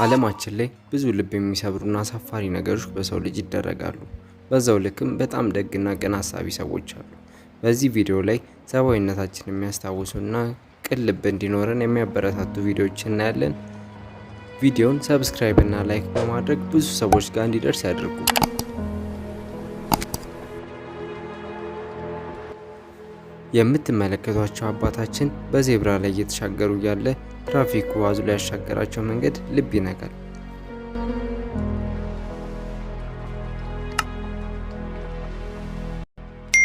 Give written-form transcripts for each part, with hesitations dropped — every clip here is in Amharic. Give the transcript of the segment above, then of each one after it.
ዓለማችን ላይ ብዙ ልብ የሚሰብሩና አሳፋሪ ነገሮች በሰው ልጅ ይደረጋሉ። በዛው ልክም በጣም ደግና ቅን አሳቢ ሰዎች አሉ። በዚህ ቪዲዮ ላይ ሰብአዊነታችንን የሚያስታውሱና ቅን ልብ እንዲኖረን የሚያበረታቱ ቪዲዮዎችን እናያለን። ቪዲዮውን ሰብስክራይብ እና ላይክ በማድረግ ብዙ ሰዎች ጋር እንዲደርስ ያድርጉ። የምትመለከቷቸው አባታችን በዜብራ ላይ እየተሻገሩ ያለ ትራፊኩ አዝሎ ያሻገራቸው መንገድ ልብ ይነካል።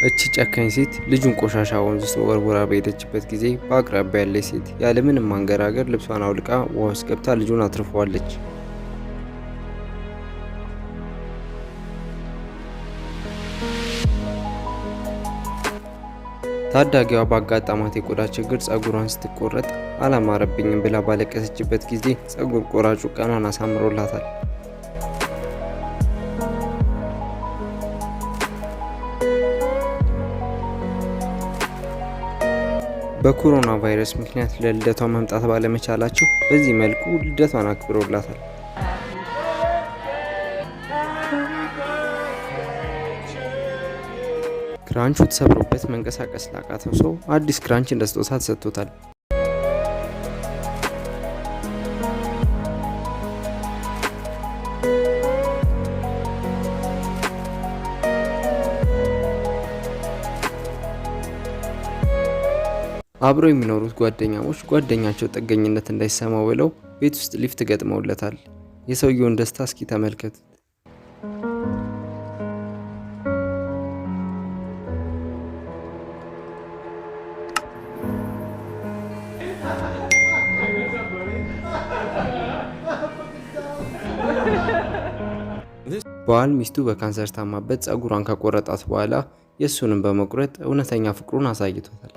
እቺ ጨካኝ ሴት ልጁን ቆሻሻ ወንዝ ውስጥ ወርውራ በሄደችበት ጊዜ በአቅራቢያ ያለች ሴት ያለምንም ማንገራገር ልብሷን አውልቃ ውሃ ውስጥ ገብታ ልጁን አትርፈዋለች። ታዳጊዋ ባጋጠማት የቆዳ ችግር ጸጉሯን ስትቆረጥ አላማረብኝም ብላ ባለቀሰችበት ጊዜ ጸጉር ቆራጩ ቀኗን አሳምሮላታል። በኮሮና ቫይረስ ምክንያት ለልደቷ መምጣት ባለመቻላቸው በዚህ መልኩ ልደቷን አክብሮላታል። ክራንቹ ተሰብሮበት መንቀሳቀስ ላቃተው ሰው አዲስ ክራንች እንደ ስጦታ ተሰጥቶታል። አብረው የሚኖሩት ጓደኛሞች ጓደኛቸው ጥገኝነት እንዳይሰማው ብለው ቤት ውስጥ ሊፍት ገጥመውለታል። የሰውየውን ደስታ እስኪ ተመልከቱት። ባል ሚስቱ በካንሰር ታማበት ጸጉሯን ከቆረጣት በኋላ የሱንም በመቁረጥ እውነተኛ ፍቅሩን አሳይቶታል።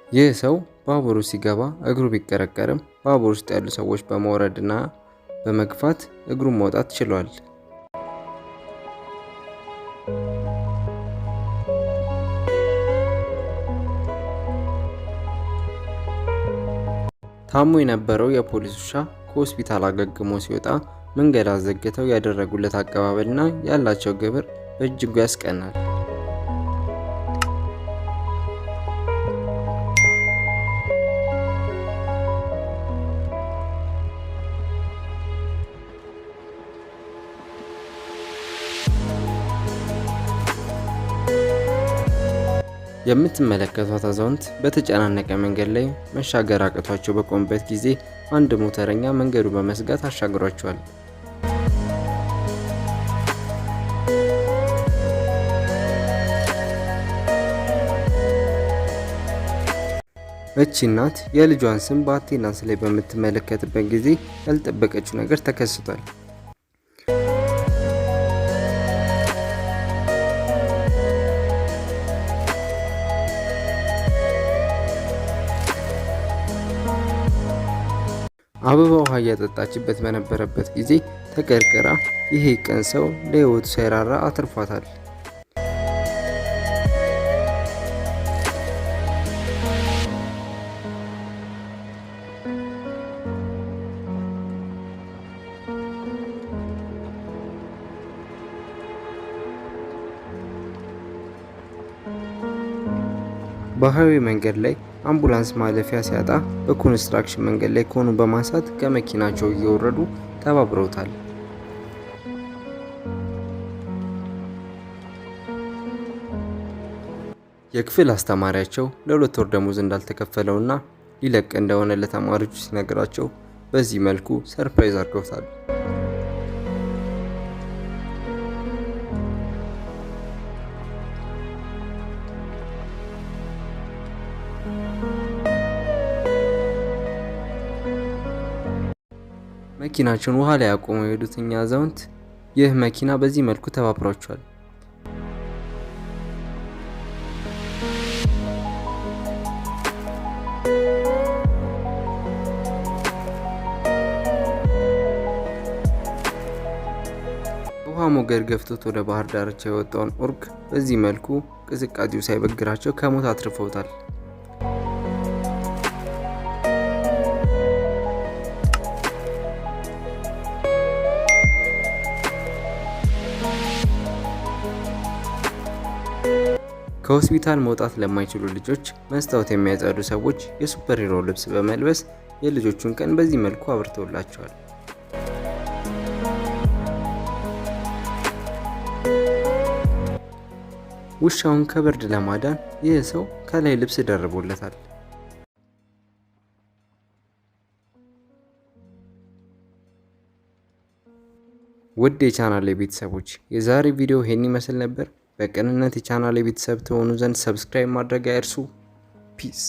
ይህ ሰው ባቡሩ ሲገባ እግሩ ቢቀረቀርም ባቡር ውስጥ ያሉ ሰዎች በመውረድና በመግፋት እግሩን ማውጣት ችሏል። ታሞ የነበረው የፖሊስ ውሻ ከሆስፒታል አገግሞ ሲወጣ መንገድ አዘግተው ያደረጉለት አቀባበልና ያላቸው ግብር በእጅጉ ያስቀናል። የምትመለከቷት አዛውንት በተጨናነቀ መንገድ ላይ መሻገር አቅቷቸው በቆሙበት ጊዜ አንድ ሞተረኛ መንገዱ በመስጋት አሻግሯቸዋል። እቺ እናት የልጇን ስም በአቴናንስ ላይ በምትመለከትበት ጊዜ ያልጠበቀችው ነገር ተከስቷል። አበባ ውሃ እያጠጣችበት በነበረበት ጊዜ ተቀርቅራ ይሄ ቀን ሰው ለህይወቱ ሳይራራ አትርፏታል። በሃይዌይ መንገድ ላይ አምቡላንስ ማለፊያ ሲያጣ በኮንስትራክሽን መንገድ ላይ ከሆኑ በማንሳት ከመኪናቸው እየወረዱ ተባብረውታል። የክፍል አስተማሪያቸው ለ2 ወር ደሞዝ እንዳልተከፈለውና ሊለቅ እንደሆነ ለተማሪዎቹ ሲነግራቸው በዚህ መልኩ ሰርፕራይዝ አድርገውታል። መኪናቸውን ውሃ ላይ አቆመው የሄዱት እኛ አዛውንት ይህ መኪና በዚህ መልኩ ተባብሯቸዋል። ሞገድ ገፍቶት ወደ ባህር ዳርቻ የወጣውን ኦርክ በዚህ መልኩ ቅዝቃዜው ሳይበግራቸው ከሞት አትርፈውታል። ከሆስፒታል መውጣት ለማይችሉ ልጆች መስታወት የሚያጸዱ ሰዎች የሱፐር ሂሮ ልብስ በመልበስ የልጆቹን ቀን በዚህ መልኩ አብርተውላቸዋል። ውሻውን ከብርድ ለማዳን ይህ ሰው ከላይ ልብስ ደርቦለታል። ውድ የቻናሌ ቤተሰቦች የዛሬ ቪዲዮ ይሄን ይመስል ነበር። በቅንነት የቻናሌ ቤተሰብ ተሆኑ ዘንድ ሰብስክራይብ ማድረግ አይርሱ። ፒስ